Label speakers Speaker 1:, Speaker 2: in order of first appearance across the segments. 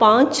Speaker 1: 5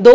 Speaker 1: 2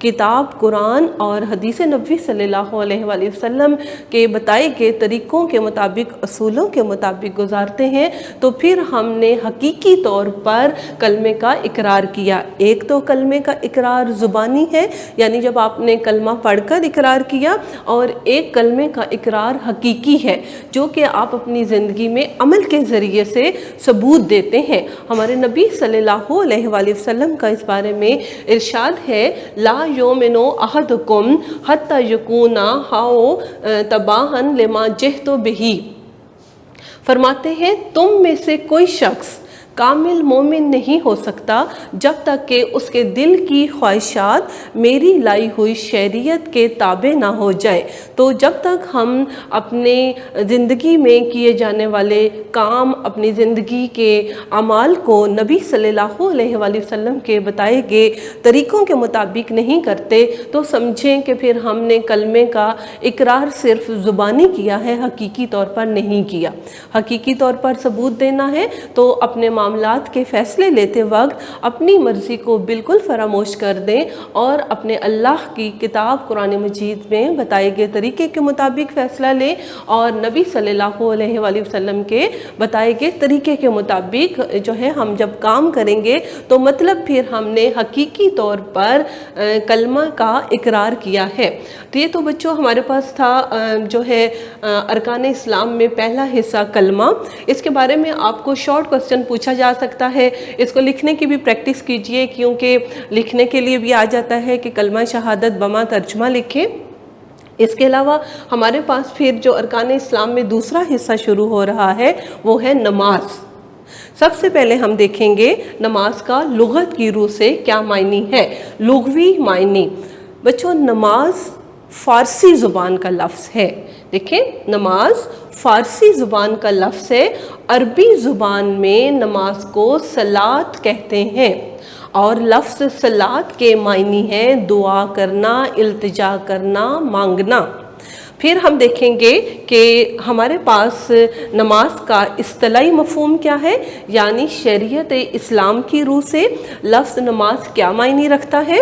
Speaker 1: کتاب قرآن اور حدیث نبوی صلی اللہ علیہ وآلہ وسلم کے بتائے گئے طریقوں کے مطابق، اصولوں کے مطابق گزارتے ہیں تو پھر ہم نے حقیقی طور پر کلمے کا اقرار کیا۔ ایک تو کلمے کا اقرار زبانی ہے، یعنی جب آپ نے کلمہ پڑھ کر اقرار کیا، اور ایک کلمے کا اقرار حقیقی ہے جو کہ آپ اپنی زندگی میں عمل کے ذریعے سے ثبوت دیتے ہیں۔ ہمارے نبی صلی اللہ علیہ وآلہ وسلم کا اس بارے میں ارشاد ہے، لا یؤمن احدکم حتی یکون ہوا تبعا لما جئت بہ، فرماتے ہیں تم میں سے کوئی شخص کامل مومن نہیں ہو سکتا جب تک کہ اس کے دل کی خواہشات میری لائی ہوئی شریعت کے تابع نہ ہو جائیں۔ تو جب تک ہم اپنے زندگی میں کیے جانے والے کام، اپنی زندگی کے اعمال کو نبی صلی اللہ علیہ وآلہ وسلم کے بتائے گئے طریقوں کے مطابق نہیں کرتے تو سمجھیں کہ پھر ہم نے کلمے کا اقرار صرف زبانی کیا ہے، حقیقی طور پر نہیں کیا۔ حقیقی طور پر ثبوت دینا ہے تو اپنے معاملات کے فیصلے لیتے وقت اپنی مرضی کو بالکل فراموش کر دیں اور اپنے اللہ کی کتاب قرآن مجید میں بتائے گئے طریقے کے مطابق فیصلہ لیں، اور نبی صلی اللہ علیہ وآلہ وسلم کے بتائے گئے طریقے کے مطابق جو ہے ہم جب کام کریں گے تو مطلب پھر ہم نے حقیقی طور پر کلمہ کا اقرار کیا ہے۔ تو یہ تو بچوں ہمارے پاس تھا جو ہے ارکان اسلام میں پہلا حصہ کلمہ۔ اس کے بارے میں آپ کو شارٹ کوسچن پوچھا جا سکتا ہے، اس کو لکھنے کی بھی پریکٹس کیجئے، کیونکہ لکھنے کے لیے بھی آ جاتا ہے کہ کلمہ شہادت بما ترجمہ لکھیں۔ اس کے علاوہ ہمارے پاس پھر جو ارکان اسلام میں دوسرا حصہ شروع ہو رہا ہے وہ ہے نماز۔ سب سے پہلے ہم دیکھیں گے نماز کا لغت کی روح سے کیا معنی ہے۔ لغوی معنی بچوں، نماز فارسی زبان کا لفظ ہے۔ دیکھیں، نماز فارسی زبان کا لفظ ہے۔ عربی زبان میں نماز کو صلاۃ کہتے ہیں، اور لفظ صلاۃ کے معنی ہے دعا کرنا، التجا کرنا، مانگنا۔ پھر ہم دیکھیں گے کہ ہمارے پاس نماز کا اصطلاحی مفہوم کیا ہے، یعنی شریعت اسلام کی روح سے لفظ نماز کیا معنی رکھتا ہے۔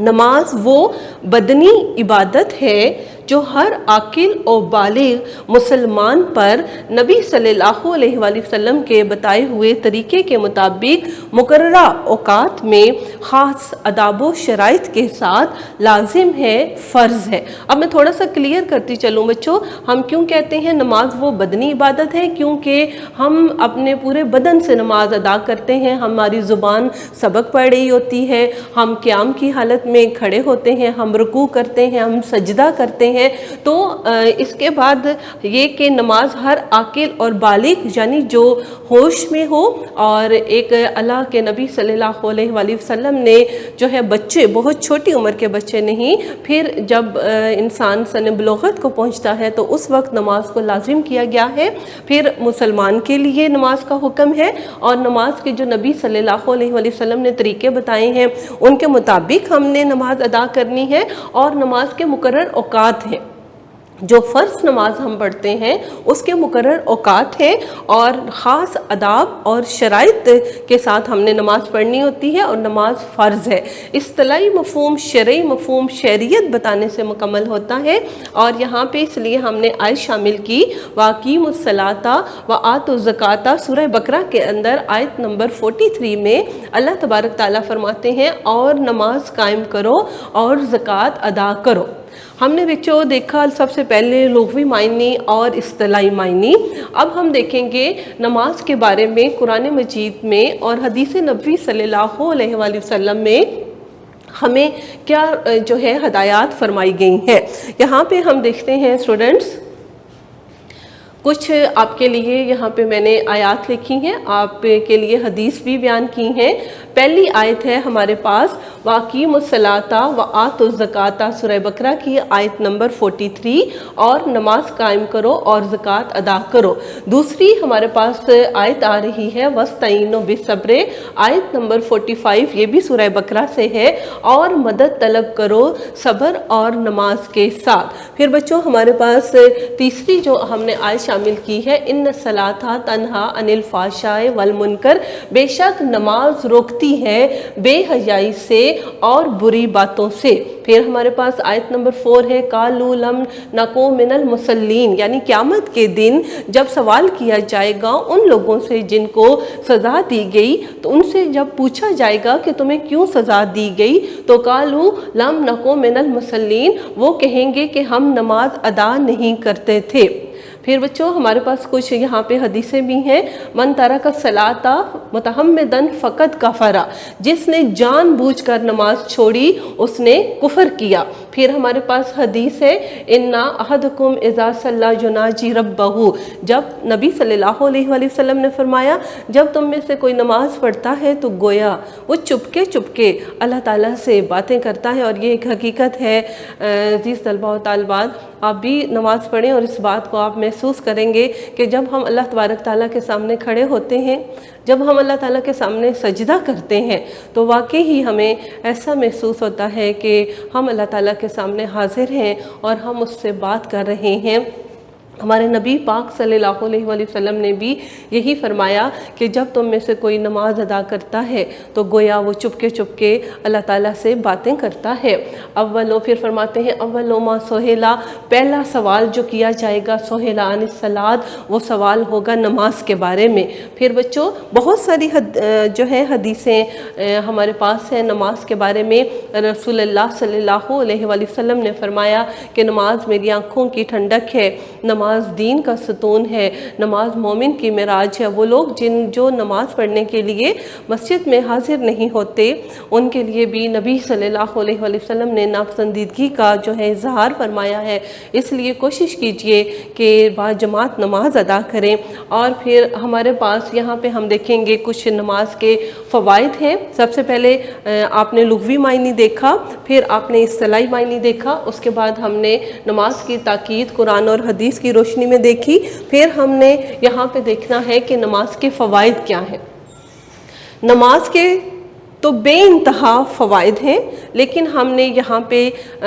Speaker 1: نماز وہ بدنی عبادت ہے جو ہر عاقل اور بالغ مسلمان پر نبی صلی اللہ علیہ وآلہ وسلم کے بتائے ہوئے طریقے کے مطابق مقررہ اوقات میں خاص آداب و شرائط کے ساتھ لازم ہے، فرض ہے۔ اب میں تھوڑا سا کلیئر کرتی چلوں بچوں، ہم کیوں کہتے ہیں نماز وہ بدنی عبادت ہے؟ کیونکہ ہم اپنے پورے بدن سے نماز ادا کرتے ہیں، ہماری زبان سبق پڑھ رہی ہوتی ہے، ہم قیام کی حالت میں کھڑے ہوتے ہیں، ہم رکوع کرتے ہیں، ہم سجدہ کرتے ہیں۔ تو اس کے بعد یہ کہ نماز ہر عاقل اور بالغ یعنی جو ہوش میں ہو، اور ایک اللہ کے نبی صلی اللہ علیہ وآلہ وسلم نے جو ہے بچے، بہت چھوٹی عمر کے بچے نہیں، پھر جب انسان سن بلوغت کو پہنچتا ہے تو اس وقت نماز کو لازم کیا گیا ہے۔ پھر مسلمان کے لیے نماز کا حکم ہے، اور نماز کے جو نبی صلی اللہ علیہ وآلہ وسلم نے طریقے بتائے ہیں ان کے مطابق ہم نے نماز ادا کرنی ہے، اور نماز کے مقرر اوقات ہیں۔ جو فرض نماز ہم پڑھتے ہیں اس کے مقرر اوقات ہیں، اور خاص آداب اور شرائط کے ساتھ ہم نے نماز پڑھنی ہوتی ہے، اور نماز فرض ہے۔ اصطلاحی مفہوم، شرعی مفہوم شریعت بتانے سے مکمل ہوتا ہے، اور یہاں پہ اس لیے ہم نے آیت شامل کی، وَأَقِیمُوا الصَّلَاةَ وَآتُوا الزَّکَاةَ۔ سورہ بقرہ کے اندر آیت نمبر 43 میں اللہ تبارک تعالیٰ فرماتے ہیں اور نماز قائم کرو اور زکوٰۃ ادا کرو۔ ہم نے بچوں دیکھا سب سے پہلے لغوی معنی اور اصطلاحی معنی۔ اب ہم دیکھیں گے نماز کے بارے میں قرآن مجید میں اور حدیث نبوی صلی اللہ علیہ وآلہ وسلم میں ہمیں کیا جو ہے ہدایات فرمائی گئی ہیں۔ یہاں پہ ہم دیکھتے ہیں اسٹوڈنٹس، کچھ آپ کے لیے یہاں پہ میں نے آیات لکھی ہیں، آپ کے لیے حدیث بھی بیان کی ہیں۔ پہلی آیت ہے ہمارے پاس وَأَقِیمُوا الصَّلَاةَ وَآتُوا الزَّکَاةَ، سورہ بقرہ کی آیت نمبر 43، اور نماز قائم کرو اور زکوٰۃ ادا کرو۔ دوسری ہمارے پاس آیت آ رہی ہے وَاسْتَعِینُوا بِالصَّبْرِ، آیت نمبر 45، یہ بھی سورہ بقرہ سے ہے، اور مدد طلب کرو صبر اور نماز کے ساتھ۔ پھر بچوں ہمارے پاس تیسری جو ہم نے آیت شامل کی ہے، ان الصلاۃ تنہا عن الفحشاء والمنکر، بے شک نماز روکتی ہے بے حیائی سے اور بری باتوں سے۔ پھر ہمارے پاس آیت نمبر 4 ہے، قالوا لم نکو من المصلین، یعنی قیامت کے دن جب سوال کیا جائے گا ان لوگوں سے جن کو سزا دی گئی، تو ان سے جب پوچھا جائے گا کہ تمہیں کیوں سزا دی گئی، تو قالوا لم نکو من المصلین، وہ کہیں گے کہ ہم نماز ادا نہیں کرتے تھے۔ پھر بچوں ہمارے پاس کچھ یہاں پہ حدیثیں بھی ہیں، من ترک الصلاۃ متعمدا فقد کفر، جس نے جان بوجھ کر نماز چھوڑی اس نے کفر کیا۔ پھر ہمارے پاس حدیث ہے، ان احدکم اذا صلی یناجی ربہ، جب نبی صلی اللہ علیہ وآلہ وسلم نے فرمایا جب تم میں سے کوئی نماز پڑھتا ہے تو گویا وہ چپکے چپکے اللہ تعالیٰ سے باتیں کرتا ہے، اور یہ ایک حقیقت ہے۔ عزیز طلباء و طالبات، آپ بھی نماز پڑھیں اور اس بات کو آپ محسوس کریں گے کہ جب ہم اللہ تبارک تعالیٰ کے سامنے کھڑے ہوتے ہیں، جب ہم اللہ تعالیٰ کے سامنے سجدہ کرتے ہیں، تو واقعی ہی ہمیں ایسا محسوس ہوتا ہے کہ ہم اللہ تعالیٰ کے سامنے حاضر ہیں اور ہم اس سے بات کر رہے ہیں۔ ہمارے نبی پاک صلی اللہ علیہ وآلہ وسلم نے بھی یہی فرمایا کہ جب تم میں سے کوئی نماز ادا کرتا ہے تو گویا وہ چپکے چپکے اللہ تعالیٰ سے باتیں کرتا ہے۔ پھر فرماتے ہیں اولو ما سہیلا، پہلا سوال جو کیا جائے گا سہیلا عن الصلاۃ، وہ سوال ہوگا نماز کے بارے میں۔ پھر بچوں بہت ساری جو ہے حدیثیں ہمارے پاس ہیں نماز کے بارے میں۔ رسول اللہ صلی اللہ علیہ وآلہ وسلم نے فرمایا کہ نماز میری آنکھوں کی ٹھنڈک ہے، نماز دین کا ستون ہے، نماز مومن کی معراج ہے۔ وہ لوگ جو نماز پڑھنے کے لیے مسجد میں حاضر نہیں ہوتے، ان کے لیے بھی نبی صلی اللہ علیہ وآلہ وسلم نے ناپسندیدگی کا جو ہے اظہار فرمایا ہے۔ اس لیے کوشش کیجئے کہ باجماعت نماز ادا کریں۔ اور پھر ہمارے پاس یہاں پہ ہم دیکھیں گے کچھ نماز کے فوائد ہیں۔ سب سے پہلے آپ نے لغوی معنی دیکھا، پھر آپ نے اصطلاحی معنی دیکھا، اس کے بعد ہم نے نماز کی تاکید قرآن اور حدیث کی روشنی میں دیکھی، پھر ہم نے یہاں پہ دیکھنا ہے کہ نماز کے فوائد کیا ہیں۔ نماز کے تو بے انتہا فوائد ہیں، لیکن ہم نے یہاں پہ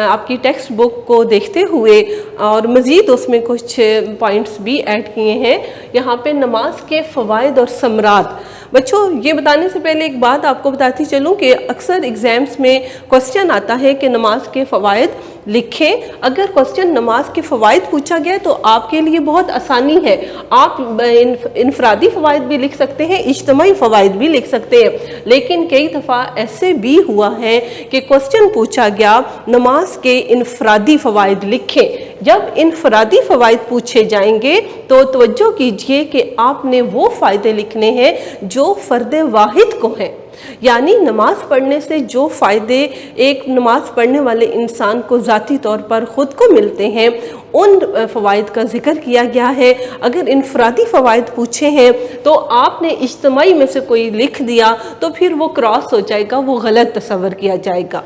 Speaker 1: آپ کی ٹیکسٹ بک کو دیکھتے ہوئے اور مزید اس میں کچھ پوائنٹس بھی ایڈ کیے ہیں۔ یہاں پہ نماز کے فوائد اور ثمرات، بچوں یہ بتانے سے پہلے ایک بات آپ کو بتاتی چلوں کہ اکثر ایگزامز میں کوسچن آتا ہے کہ نماز کے فوائد لکھیں۔ اگر کوسچن نماز کے فوائد پوچھا گیا تو آپ کے لیے بہت آسانی ہے، آپ انفرادی فوائد بھی لکھ سکتے ہیں، اجتماعی فوائد بھی لکھ سکتے ہیں۔ لیکن کئی دفعہ ایسے بھی ہوا ہے کہ کوسچن پوچھا گیا نماز کے انفرادی فوائد لکھیں۔ جب انفرادی فوائد پوچھے جائیں گے تو توجہ کیجئے کہ آپ نے وہ فائدے لکھنے ہیں جو فرد واحد کو ہیں، یعنی نماز پڑھنے سے جو فائدے ایک نماز پڑھنے والے انسان کو ذاتی طور پر خود کو ملتے ہیں ان فوائد کا ذکر کیا گیا ہے۔ اگر انفرادی فوائد پوچھے ہیں تو آپ نے اجتماعی میں سے کوئی لکھ دیا تو پھر وہ کراس ہو جائے گا، وہ غلط تصور کیا جائے گا۔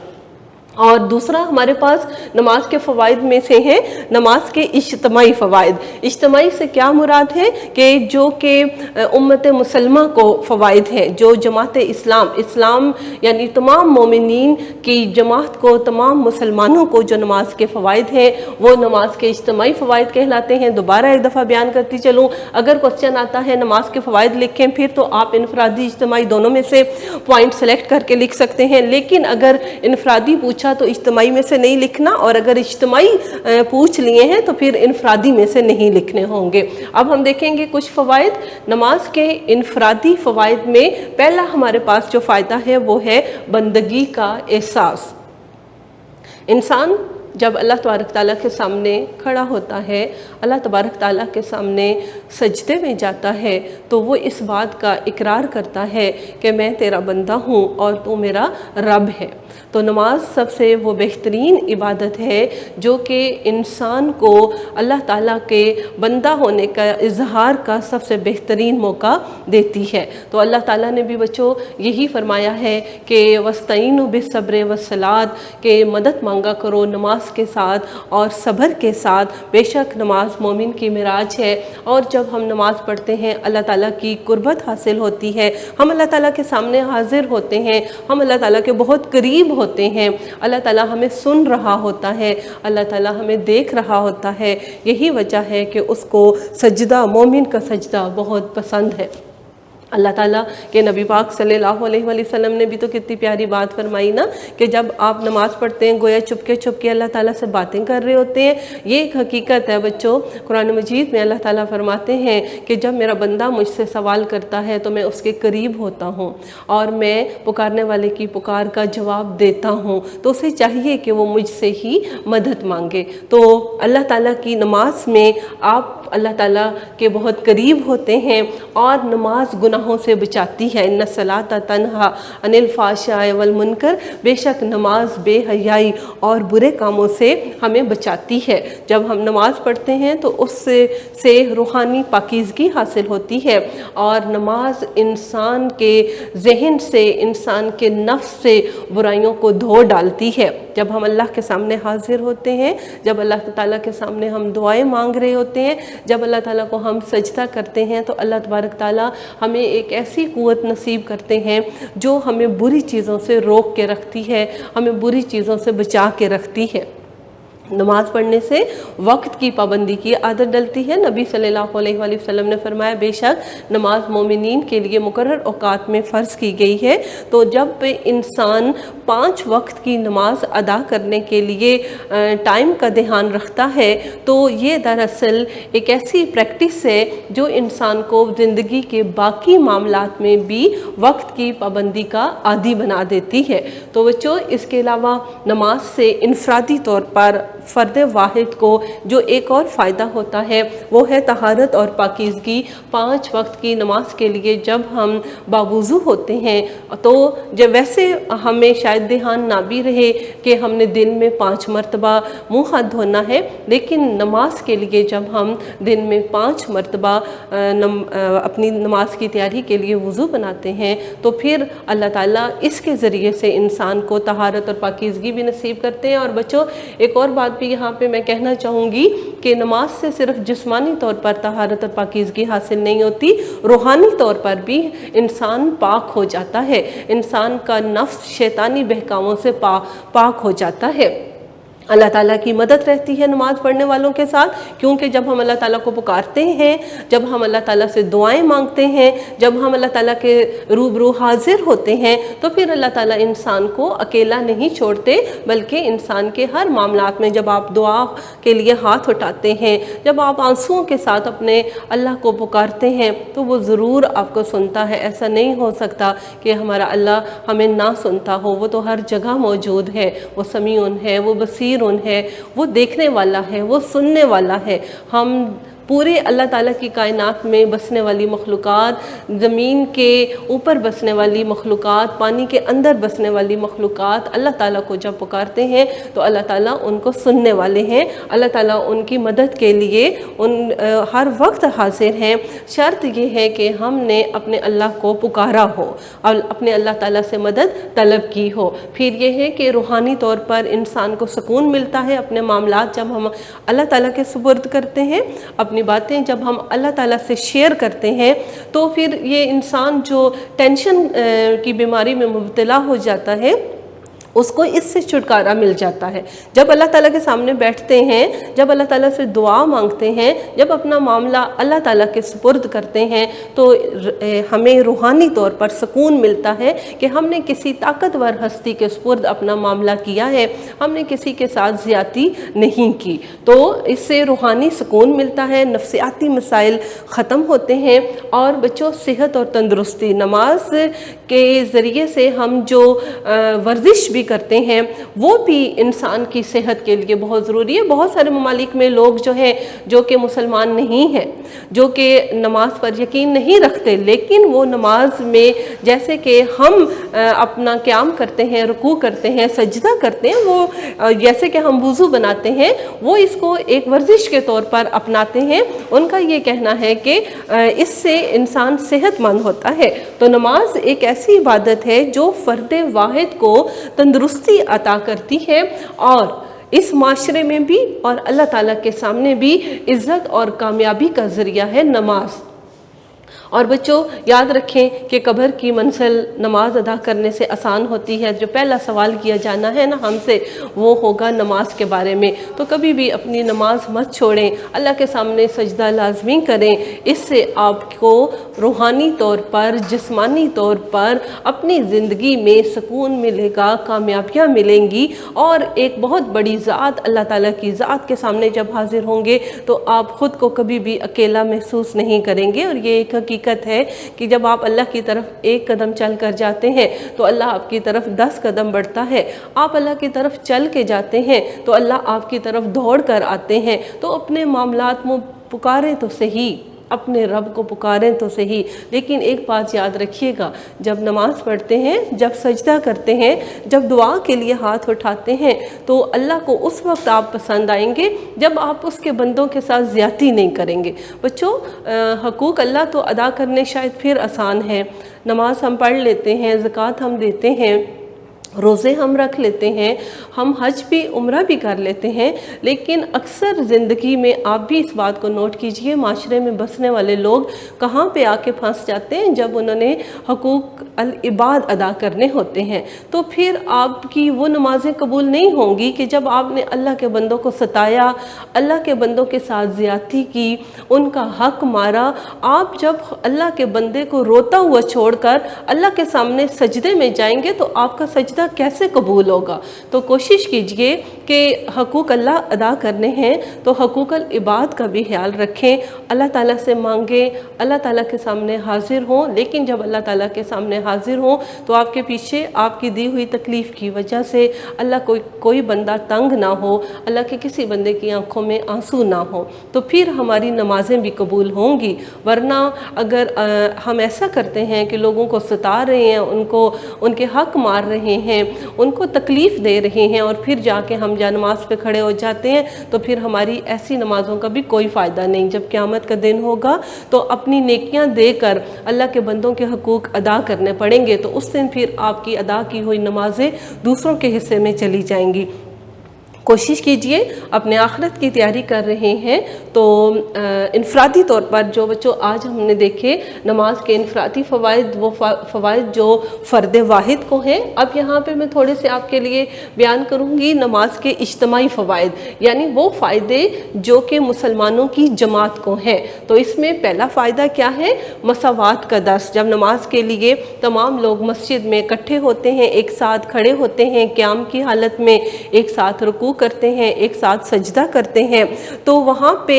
Speaker 1: اور دوسرا ہمارے پاس نماز کے فوائد میں سے ہیں نماز کے اجتماعی فوائد۔ اجتماعی سے کیا مراد ہے کہ جو کہ امت مسلمہ کو فوائد ہیں، جو جماعت اسلام یعنی تمام مومنین کی جماعت کو، تمام مسلمانوں کو جو نماز کے فوائد ہیں وہ نماز کے اجتماعی فوائد کہلاتے ہیں۔ دوبارہ ایک دفعہ بیان کرتی چلوں، اگر کوسچن آتا ہے نماز کے فوائد لکھیں، پھر تو آپ انفرادی اجتماعی دونوں میں سے پوائنٹ سلیکٹ کر کے لکھ سکتے ہیں، لیکن اگر انفرادی پوچھا تو اجتماعی میں سے نہیں لکھنا، اور اگر اجتماعی پوچھ لیے ہیں تو پھر انفرادی میں سے نہیں لکھنے ہوں گے۔ اب ہم دیکھیں گے کچھ فوائد نماز کے انفرادی فوائد میں۔ پہلا ہمارے پاس جو فائدہ ہے وہ ہے بندگی کا احساس۔ انسان جب اللہ تبارک تعالیٰ کے سامنے کھڑا ہوتا ہے، اللہ تبارک تعالیٰ کے سامنے سجدے میں جاتا ہے تو وہ اس بات کا اقرار کرتا ہے کہ میں تیرا بندہ ہوں اور تو میرا رب ہے۔ تو نماز سب سے وہ بہترین عبادت ہے جو کہ انسان کو اللہ تعالیٰ کے بندہ ہونے کا اظہار کا سب سے بہترین موقع دیتی ہے۔ تو اللہ تعالیٰ نے بھی بچوں یہی فرمایا ہے کہ وَاسْتَعِينُوا بِالصَّبْرِ وَالصَّلَاةِ، کہ مدد مانگا کرو نماز کے ساتھ اور صبر کے ساتھ، بے شک نماز مومن کی معراج ہے۔ اور جب ہم نماز پڑھتے ہیں اللہ تعالیٰ کی قربت حاصل ہوتی ہے، ہم اللہ تعالیٰ کے سامنے حاضر ہوتے ہیں، ہم اللہ تعالیٰ کے بہت قریب قریب ہوتے ہیں، اللہ تعالیٰ ہمیں سن رہا ہوتا ہے، اللہ تعالیٰ ہمیں دیکھ رہا ہوتا ہے، یہی وجہ ہے کہ اس کو سجدہ، مومن کا سجدہ بہت پسند ہے۔ اللہ تعالیٰ کے نبی پاک صلی اللہ علیہ وآلہ وسلم نے بھی تو کتنی پیاری بات فرمائی نا کہ جب آپ نماز پڑھتے ہیں گویا چپکے اللہ تعالیٰ سے باتیں کر رہے ہوتے ہیں۔ یہ ایک حقیقت ہے بچوں، قرآن مجید میں اللہ تعالیٰ فرماتے ہیں کہ جب میرا بندہ مجھ سے سوال کرتا ہے تو میں اس کے قریب ہوتا ہوں اور میں پکارنے والے کی پکار کا جواب دیتا ہوں، تو اسے چاہیے کہ وہ مجھ سے ہی مدد مانگے۔ تو اللہ تعالیٰ کی نماز میں آپ اللہ تعالیٰ کے بہت قریب ہوتے ہیں، اور نماز گناہوں سے بچاتی ہے۔ ان الصلاۃ تنہی عن الفحشاء والمنکر، بے شک نماز بے حیائی اور برے کاموں سے ہمیں بچاتی ہے۔ جب ہم نماز پڑھتے ہیں تو اس سے روحانی پاکیزگی حاصل ہوتی ہے، اور نماز انسان کے ذہن سے، انسان کے نفس سے برائیوں کو دھو ڈالتی ہے۔ جب ہم اللہ کے سامنے حاضر ہوتے ہیں، جب اللہ تعالیٰ کے سامنے ہم دعائیں مانگ رہے ہوتے ہیں، جب اللہ تعالیٰ کو ہم سجدہ کرتے ہیں، تو اللہ تبارک تعالیٰ ہمیں ایک ایسی قوت نصیب کرتے ہیں جو ہمیں بری چیزوں سے روک کے رکھتی ہے، ہمیں بری چیزوں سے بچا کے رکھتی ہے۔ نماز پڑھنے سے وقت کی پابندی کی عادت ڈلتی ہے۔ نبی صلی اللہ علیہ وآلہ وسلم نے فرمایا بے شک نماز مومنین کے لیے مقرر اوقات میں فرض کی گئی ہے۔ تو جب انسان 5 وقت کی نماز ادا کرنے کے لیے ٹائم کا دھیان رکھتا ہے، تو یہ دراصل ایک ایسی پریکٹس ہے جو انسان کو زندگی کے باقی معاملات میں بھی وقت کی پابندی کا عادی بنا دیتی ہے۔ تو بچوں، اس کے علاوہ نماز سے انفرادی طور پر فرد واحد کو جو ایک اور فائدہ ہوتا ہے وہ ہے طہارت اور پاکیزگی۔ 5 وقت کی نماز کے لیے جب ہم باوضو ہوتے ہیں تو جب ویسے ہمیں شاید دھیان نہ بھی رہے کہ ہم نے دن میں 5 مرتبہ منہ ہاتھ دھونا ہے، لیکن نماز کے لیے جب ہم دن میں 5 مرتبہ اپنی نماز کی تیاری کے لیے وضو بناتے ہیں، تو پھر اللہ تعالیٰ اس کے ذریعے سے انسان کو طہارت اور پاکیزگی بھی نصیب کرتے ہیں۔ اور بچوں، ایک اور بات بھی یہاں پہ میں کہنا چاہوں گی کہ نماز سے صرف جسمانی طور پر طہارت اور پاکیزگی حاصل نہیں ہوتی، روحانی طور پر بھی انسان پاک ہو جاتا ہے، انسان کا نفس شیطانی بہکاووں سے پاک ہو جاتا ہے۔ اللہ تعالیٰ کی مدد رہتی ہے نماز پڑھنے والوں کے ساتھ، کیونکہ جب ہم اللہ تعالیٰ کو پکارتے ہیں، جب ہم اللہ تعالیٰ سے دعائیں مانگتے ہیں، جب ہم اللہ تعالیٰ کے روبرو حاضر ہوتے ہیں، تو پھر اللہ تعالیٰ انسان کو اکیلا نہیں چھوڑتے، بلکہ انسان کے ہر معاملات میں جب آپ دعا کے لیے ہاتھ اٹھاتے ہیں، جب آپ آنسوؤں کے ساتھ اپنے اللہ کو پکارتے ہیں، تو وہ ضرور آپ کو سنتا ہے۔ ایسا نہیں ہو سکتا کہ ہمارا اللہ ہمیں نہ سنتا ہو، وہ تو ہر جگہ موجود ہے، وہ سمیع ہے، وہ بصیر ہے، وہ دیکھنے والا ہے، وہ سننے والا ہے۔ ہم پورے اللہ تعالیٰ کی کائنات میں بسنے والی مخلوقات، زمین کے اوپر بسنے والی مخلوقات، پانی کے اندر بسنے والی مخلوقات اللہ تعالیٰ کو جب پکارتے ہیں تو اللہ تعالیٰ ان کو سننے والے ہیں، اللہ تعالیٰ ان کی مدد کے لیے ہر وقت حاضر ہیں۔ شرط یہ ہے کہ ہم نے اپنے اللہ کو پکارا ہو اور اپنے اللہ تعالیٰ سے مدد طلب کی ہو۔ پھر یہ ہے کہ روحانی طور پر انسان کو سکون ملتا ہے اپنے معاملات جب ہم اللہ تعالیٰ کے سپرد کرتے ہیں، اپنی باتیں جب ہم اللہ تعالیٰ سے شیئر کرتے ہیں، تو پھر یہ انسان جو ٹینشن کی بیماری میں مبتلا ہو جاتا ہے اس کو اس سے چھٹکارا مل جاتا ہے۔ جب اللہ تعالیٰ کے سامنے بیٹھتے ہیں، جب اللہ تعالیٰ سے دعا مانگتے ہیں، جب اپنا معاملہ اللہ تعالیٰ کے سپرد کرتے ہیں، تو ہمیں روحانی طور پر سکون ملتا ہے کہ ہم نے کسی طاقتور ہستی کے سپرد اپنا معاملہ کیا ہے، ہم نے کسی کے ساتھ زیادتی نہیں کی۔ تو اس سے روحانی سکون ملتا ہے، نفسیاتی مسائل ختم ہوتے ہیں۔ اور بچوں، صحت اور تندرستی، نماز کے ذریعے سے ہم جو ورزش بھی کرتے ہیں وہ بھی انسان کی صحت کے لیے بہت ضروری ہے۔ بہت سارے ممالک میں لوگ جو ہیں جو کہ مسلمان نہیں ہیں، جو کہ نماز پر یقین نہیں رکھتے، لیکن وہ نماز میں جیسے کہ ہم اپنا قیام کرتے ہیں، رکوع کرتے ہیں، سجدہ کرتے ہیں، وہ جیسے کہ ہم وضو بناتے ہیں، وہ اس کو ایک ورزش کے طور پر اپناتے ہیں۔ ان کا یہ کہنا ہے کہ اس سے انسان صحت مند ہوتا ہے۔ تو نماز ایک ایسی عبادت ہے جو فرد واحد کو تندرستی عطا کرتی ہے، اور اس معاشرے میں بھی اور اللہ تعالیٰ کے سامنے بھی عزت اور کامیابی کا ذریعہ ہے نماز۔ اور بچوں یاد رکھیں کہ قبر کی منزل نماز ادا کرنے سے آسان ہوتی ہے۔ جو پہلا سوال کیا جانا ہے نا ہم سے وہ ہوگا نماز کے بارے میں، تو کبھی بھی اپنی نماز مت چھوڑیں، اللہ کے سامنے سجدہ لازمی کریں۔ اس سے آپ کو روحانی طور پر، جسمانی طور پر اپنی زندگی میں سکون ملے گا، کامیابیاں ملیں گی، اور ایک بہت بڑی ذات اللہ تعالیٰ کی ذات کے سامنے جب حاضر ہوں گے تو آپ خود کو کبھی بھی اکیلا محسوس نہیں کریں گے۔ اور یہ ایک حقیقت ہے کہ جب آپ اللہ کی طرف ایک قدم چل کر جاتے ہیں تو اللہ آپ کی طرف 10 قدم بڑھتا ہے، آپ اللہ کی طرف چل کے جاتے ہیں تو اللہ آپ کی طرف دوڑ کر آتے ہیں۔ تو اپنے معاملات میں پکاریں تو صحیح، اپنے رب کو پکاریں تو صحیح، لیکن ایک بات یاد رکھیے گا، جب نماز پڑھتے ہیں، جب سجدہ کرتے ہیں، جب دعا کے لیے ہاتھ اٹھاتے ہیں تو اللہ کو اس وقت آپ پسند آئیں گے جب آپ اس کے بندوں کے ساتھ زیادتی نہیں کریں گے۔ بچوں حقوق اللہ تو ادا کرنے شاید پھر آسان ہے، نماز ہم پڑھ لیتے ہیں، زکوٰۃ ہم دیتے ہیں، روزے ہم رکھ لیتے ہیں، ہم حج بھی عمرہ بھی کر لیتے ہیں، لیکن اکثر زندگی میں آپ بھی اس بات کو نوٹ کیجئے، معاشرے میں بسنے والے لوگ کہاں پہ آ کے پھنس جاتے ہیں؟ جب انہوں نے حقوق العباد ادا کرنے ہوتے ہیں تو پھر آپ کی وہ نمازیں قبول نہیں ہوں گی کہ جب آپ نے اللہ کے بندوں کو ستایا، اللہ کے بندوں کے ساتھ زیادتی کی، ان کا حق مارا۔ آپ جب اللہ کے بندے کو روتا ہوا چھوڑ کر اللہ کے سامنے سجدے میں جائیں گے تو آپ کا سجدہ کیسے قبول ہوگا؟ تو کوشش کیجئے کہ حقوق اللہ ادا کرنے ہیں تو حقوق العباد کا بھی خیال رکھیں، اللہ تعالیٰ سے مانگیں، اللہ تعالیٰ کے سامنے حاضر ہوں، لیکن جب اللہ تعالیٰ کے سامنے حاضر ہوں تو آپ کے پیچھے آپ کی دی ہوئی تکلیف کی وجہ سے اللہ کوئی بندہ تنگ نہ ہو، اللہ کے کسی بندے کی آنکھوں میں آنسو نہ ہو، تو پھر ہماری نمازیں بھی قبول ہوں گی۔ ورنہ اگر ہم ایسا کرتے ہیں کہ لوگوں کو ستا رہے ہیں، ان کے حق مار رہے ہیں، ان کو تکلیف دے رہے ہیں، اور پھر جا کے ہم نماز پہ کھڑے ہو جاتے ہیں تو پھر ہماری ایسی نمازوں کا بھی کوئی فائدہ نہیں۔ جب قیامت کا دن ہوگا تو اپنی نیکیاں دے کر اللہ کے بندوں کے حقوق ادا کرنے پڑیں گے، تو اس دن پھر آپ کی ادا کی ہوئی نمازیں دوسروں کے حصے میں چلی جائیں گی۔ کوشش کیجئے، اپنے آخرت کی تیاری کر رہے ہیں تو انفرادی طور پر جو بچوں آج ہم نے دیکھے نماز کے انفرادی فوائد، وہ فوائد جو فرد واحد کو ہیں، اب یہاں پہ میں تھوڑے سے آپ کے لیے بیان کروں گی نماز کے اجتماعی فوائد، یعنی وہ فائدے جو کہ مسلمانوں کی جماعت کو ہیں۔ تو اس میں پہلا فائدہ کیا ہے؟ مساوات کا درس۔ جب نماز کے لیے تمام لوگ مسجد میں اکٹھے ہوتے ہیں، ایک ساتھ کھڑے ہوتے ہیں قیام کی حالت میں، ایک ساتھ رکوع کرتے ہیں، ایک ساتھ سجدہ کرتے ہیں، تو وہاں پہ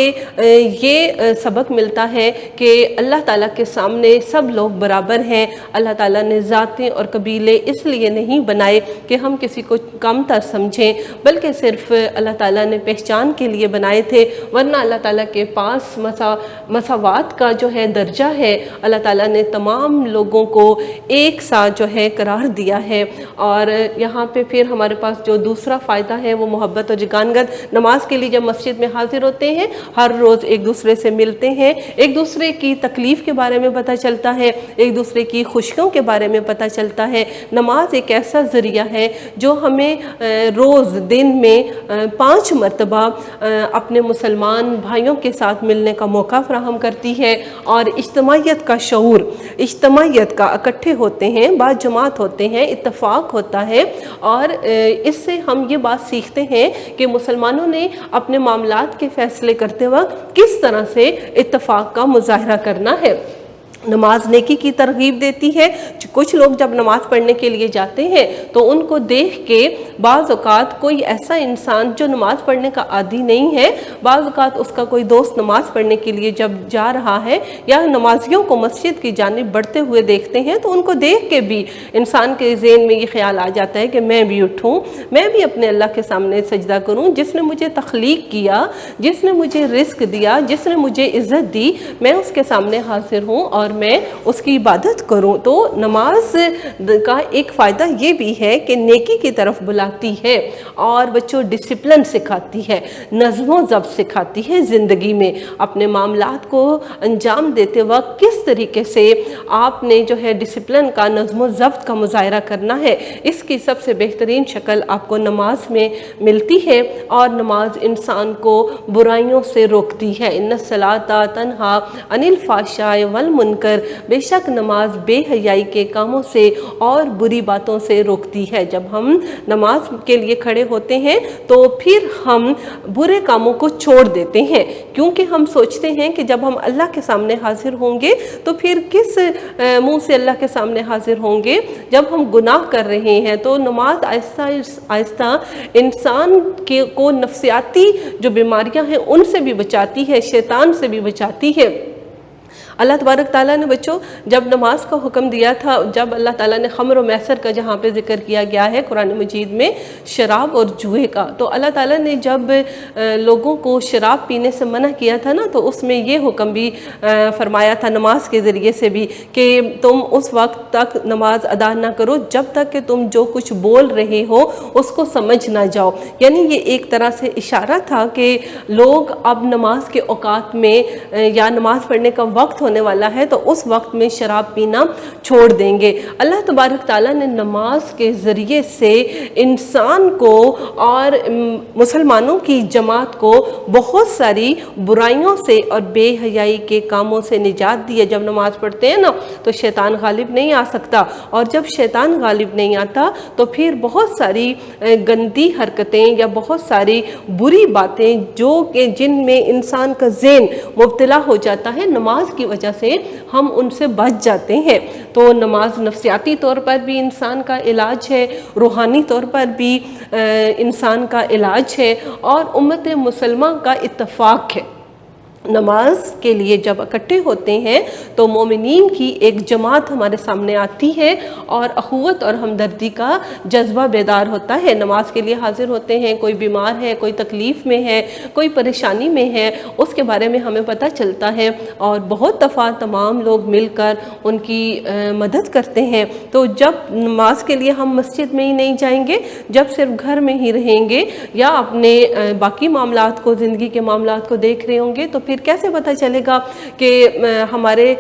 Speaker 1: یہ سبق ملتا ہے کہ اللہ تعالیٰ کے سامنے سب لوگ برابر ہیں۔ اللہ تعالیٰ نے ذاتیں اور قبیلے اس لیے نہیں بنائے کہ ہم کسی کو کم تر سمجھیں، بلکہ صرف اللہ تعالیٰ نے پہچان کے لیے بنائے تھے، ورنہ اللہ تعالیٰ کے پاس مساوات کا جو ہے درجہ ہے، اللہ تعالیٰ نے تمام لوگوں کو ایک ساتھ جو ہے قرار دیا ہے۔ اور یہاں پہ پھر ہمارے پاس جو دوسرا فائدہ ہے وہ محبت اور جگانگت۔ نماز کے لیے جب مسجد میں حاضر ہوتے ہیں، ہر روز ایک دوسرے سے ملتے ہیں، ایک دوسرے کی تکلیف کے بارے میں پتہ چلتا ہے، ایک دوسرے کی خوشیوں کے بارے میں پتہ چلتا ہے۔ نماز ایک ایسا ذریعہ ہے جو ہمیں روز دن میں 5 مرتبہ اپنے مسلمان بھائیوں کے ساتھ ملنے کا موقع فراہم کرتی ہے، اور اجتماعیت کا شعور، اجتماعیت کا اکٹھے ہوتے ہیں، بعد جماعت ہوتے ہیں، اتفاق ہوتا ہے، اور اس سے ہم یہ بات سیکھتے ہیں کہ مسلمانوں نے اپنے معاملات کے فیصلے کرتے وقت کس طرح سے اتفاق کا مظاہرہ کرنا ہے۔ نماز نیکی کی ترغیب دیتی ہے۔ کچھ لوگ جب نماز پڑھنے کے لیے جاتے ہیں تو ان کو دیکھ کے بعض اوقات کوئی ایسا انسان جو نماز پڑھنے کا عادی نہیں ہے، بعض اوقات اس کا کوئی دوست نماز پڑھنے کے لیے جب جا رہا ہے یا نمازیوں کو مسجد کی جانب بڑھتے ہوئے دیکھتے ہیں تو ان کو دیکھ کے بھی انسان کے ذہن میں یہ خیال آ جاتا ہے کہ میں بھی اٹھوں، میں بھی اپنے اللہ کے سامنے سجدہ کروں، جس نے مجھے تخلیق کیا، جس نے مجھے رزق دیا، جس نے مجھے عزت دی، میں اس کے سامنے حاضر ہوں اور میں اس کی عبادت کروں۔ تو نماز کا ایک فائدہ یہ بھی ہے کہ نیکی کی طرف بلاتی ہے، اور بچوں ڈسپلن سکھاتی ہے، نظم و ضبط سکھاتی ہے زندگی میں۔ اپنے معاملات کو انجام دیتے وقت کس طریقے سے آپ نے جو ہے ڈسپلن کا، نظم و ضبط کا مظاہرہ کرنا ہے، اس کی سب سے بہترین شکل آپ کو نماز میں ملتی ہے، اور نماز انسان کو برائیوں سے روکتی ہے۔ ان الصلاۃ تنہیٰ عن الفحشاء والمنکر کر بے شک نماز بے حیائی کے کاموں سے اور بری باتوں سے روکتی ہے۔ جب ہم نماز کے لیے کھڑے ہوتے ہیں تو پھر ہم برے کاموں کو چھوڑ دیتے ہیں، کیونکہ ہم سوچتے ہیں کہ جب ہم اللہ کے سامنے حاضر ہوں گے تو پھر کس منہ سے اللہ کے سامنے حاضر ہوں گے۔ جب ہم گناہ کر رہے ہیں تو نماز آہستہ آہستہ انسان کو نفسیاتی جو بیماریاں ہیں ان سے بھی بچاتی ہے، شیطان سے بھی بچاتی ہے۔ اللہ تبارک تعالیٰ نے بچوں جب نماز کا حکم دیا تھا، جب اللہ تعالیٰ نے خمر و میسر کا جہاں پہ ذکر کیا گیا ہے قرآن مجید میں شراب اور جوئے کا، تو اللہ تعالیٰ نے جب لوگوں کو شراب پینے سے منع کیا تھا نا، تو اس میں یہ حکم بھی فرمایا تھا نماز کے ذریعے سے بھی کہ تم اس وقت تک نماز ادا نہ کرو جب تک کہ تم جو کچھ بول رہے ہو اس کو سمجھ نہ جاؤ۔ یعنی یہ ایک طرح سے اشارہ تھا کہ لوگ اب نماز کے اوقات میں یا نماز پڑھنے کا وقت ہونے والا ہے تو اس وقت میں شراب پینا چھوڑ دیں گے۔ اللہ تبارک تعالیٰ نے نماز کے ذریعے سے انسان کو اور مسلمانوں کی جماعت کو بہت ساری برائیوں سے اور بے حیائی کے کاموں سے نجات دی ہے۔ جب نماز پڑھتے ہیں نا تو شیطان غالب نہیں آ سکتا، اور جب شیطان غالب نہیں آتا تو پھر بہت ساری گندی حرکتیں یا بہت ساری بری باتیں جو کہ جن میں انسان کا ذہن مبتلا ہو جاتا ہے، نماز کی وجہ سے ہم ان سے بچ جاتے ہیں۔ تو نماز نفسیاتی طور پر بھی انسان کا علاج ہے، روحانی طور پر بھی انسان کا علاج ہے، اور امت مسلمہ کا اتفاق ہے۔ نماز کے لیے جب اکٹھے ہوتے ہیں تو مومنین کی ایک جماعت ہمارے سامنے آتی ہے اور اخوت اور ہمدردی کا جذبہ بیدار ہوتا ہے۔ نماز کے لیے حاضر ہوتے ہیں، کوئی بیمار ہے، کوئی تکلیف میں ہے، کوئی پریشانی میں ہے، اس کے بارے میں ہمیں پتہ چلتا ہے، اور بہت دفعہ تمام لوگ مل کر ان کی مدد کرتے ہیں۔ تو جب نماز کے لیے ہم مسجد میں ہی نہیں جائیں گے، جب صرف گھر میں ہی رہیں گے یا اپنے باقی معاملات کو، زندگی کے معاملات کو دیکھ رہے ہوں گے، تو پھر کیسے پتہ چلے گا کہ ہمارے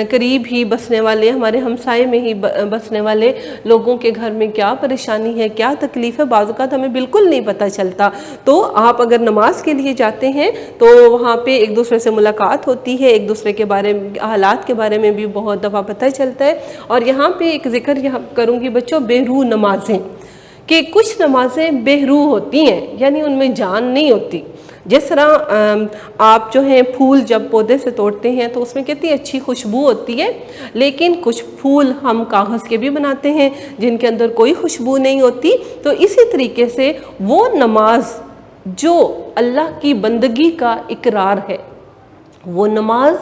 Speaker 1: قریب ہی بسنے والے، ہمارے ہمسائے میں ہی بسنے والے لوگوں کے گھر میں کیا پریشانی ہے، کیا تکلیف ہے؟ بعض اوقات ہمیں بالکل نہیں پتہ چلتا۔ تو آپ اگر نماز کے لیے جاتے ہیں تو وہاں پہ ایک دوسرے سے ملاقات ہوتی ہے، ایک دوسرے کے بارے میں، حالات کے بارے میں بھی بہت دفعہ پتہ چلتا ہے۔ اور یہاں پہ ایک ذکر یہاں کروں گی بچوں، بے روح نمازیں، کہ کچھ نمازیں بے روح ہوتی ہیں، یعنی ان میں جان نہیں ہوتی۔ جس طرح آپ جو ہیں پھول جب پودے سے توڑتے ہیں تو اس میں کتنی اچھی خوشبو ہوتی ہے، لیکن کچھ پھول ہم کاغذ کے بھی بناتے ہیں جن کے اندر کوئی خوشبو نہیں ہوتی۔ تو اسی طریقے سے وہ نماز جو اللہ کی بندگی کا اقرار ہے، وہ نماز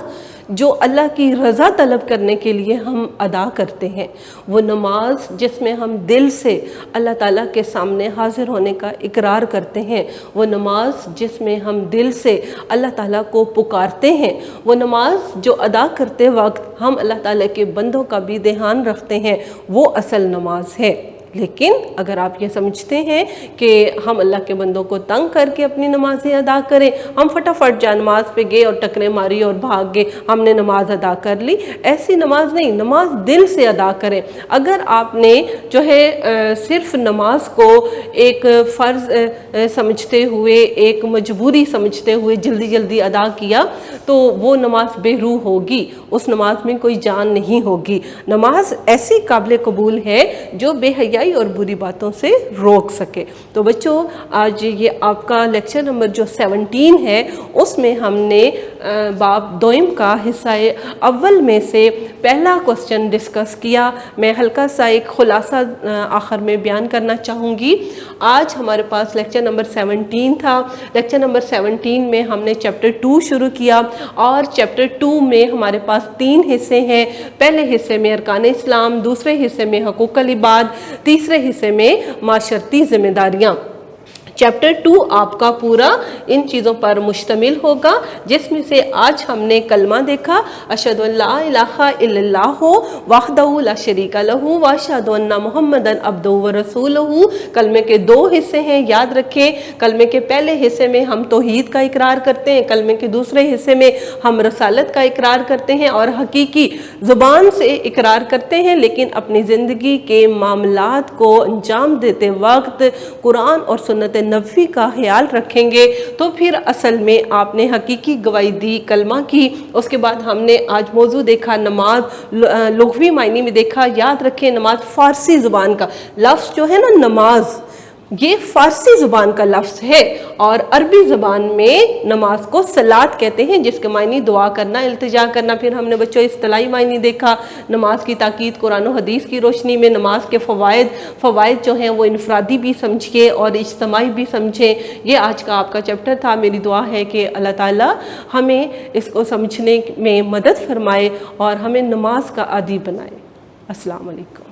Speaker 1: جو اللہ کی رضا طلب کرنے کے لیے ہم ادا کرتے ہیں، وہ نماز جس میں ہم دل سے اللہ تعالیٰ کے سامنے حاضر ہونے کا اقرار کرتے ہیں، وہ نماز جس میں ہم دل سے اللہ تعالیٰ کو پکارتے ہیں، وہ نماز جو ادا کرتے وقت ہم اللہ تعالیٰ کے بندوں کا بھی دھیان رکھتے ہیں، وہ اصل نماز ہے۔ لیکن اگر آپ یہ سمجھتے ہیں کہ ہم اللہ کے بندوں کو تنگ کر کے اپنی نمازیں ادا کریں، ہم فٹافٹ جا نماز پہ گئے اور ٹکرے ماری اور بھاگ گئے، ہم نے نماز ادا کر لی، ایسی نماز نہیں، نماز دل سے ادا کریں۔ اگر آپ نے جو ہے صرف نماز کو ایک فرض سمجھتے ہوئے، ایک مجبوری سمجھتے ہوئے جلدی جلدی ادا کیا تو وہ نماز بے روح ہوگی، اس نماز میں کوئی جان نہیں ہوگی۔ نماز ایسی قابل قبول ہے جو بے حیائی اور بری باتوں سے روک سکے۔ تو بچوں آج یہ آپ کا لیکچر نمبر جو 17 ہے، اس میں ہم نے باب دوئم کا حصہ اول میں سے پہلا کوسچن ڈسکس کیا۔ میں ہلکا سا ایک خلاصہ آخر میں بیان کرنا چاہوں گی۔ آج ہمارے پاس لیکچر نمبر 17 تھا۔ لیکچر نمبر 17 میں ہم نے چیپٹر 2 شروع کیا، اور چیپٹر 2 میں ہمارے پاس 3 حصے ہیں۔ پہلے حصے میں ارکان اسلام، دوسرے حصے میں حقوق العباد، تیسرے حصے میں معاشرتی ذمہ داریاں۔ چیپٹر 2 آپ کا پورا ان چیزوں پر مشتمل ہوگا، جس میں سے آج ہم نے کلمہ دیکھا، اشہد ان لا الہ الا اللہ وحدہ لا شریک لہ واشہد ان محمدًا عبدہ ورسولہ۔ کلمے کے 2 حصے ہیں، یاد رکھیں۔ کلمے کے پہلے حصے میں ہم توحید کا اقرار کرتے ہیں، کلمے کے دوسرے حصے میں ہم رسالت کا اقرار کرتے ہیں اور حقیقی زبان سے اقرار کرتے ہیں، لیکن اپنی زندگی کے معاملات کو انجام دیتے وقت قرآن اور سنت نبوی کا خیال رکھیں گے تو پھر اصل میں آپ نے حقیقی گواہی دی، کلمہ کی۔ اس کے بعد ہم نے آج موضوع دیکھا نماز، لغوی معنی میں دیکھا۔ یاد رکھیں نماز فارسی زبان کا لفظ جو ہے نا نماز، یہ فارسی زبان کا لفظ ہے، اور عربی زبان میں نماز کو صلاۃ کہتے ہیں، جس کے معنی دعا کرنا، التجا کرنا۔ پھر ہم نے بچوں اصطلاحی معنی دیکھا، نماز کی تاکید قرآن و حدیث کی روشنی میں، نماز کے فوائد جو ہیں وہ انفرادی بھی سمجھیں اور اجتماعی بھی سمجھیں۔ یہ آج کا آپ کا چیپٹر تھا۔ میری دعا ہے کہ اللہ تعالیٰ ہمیں اس کو سمجھنے میں مدد فرمائے اور ہمیں نماز کا عادی بنائے۔ السلام علیکم۔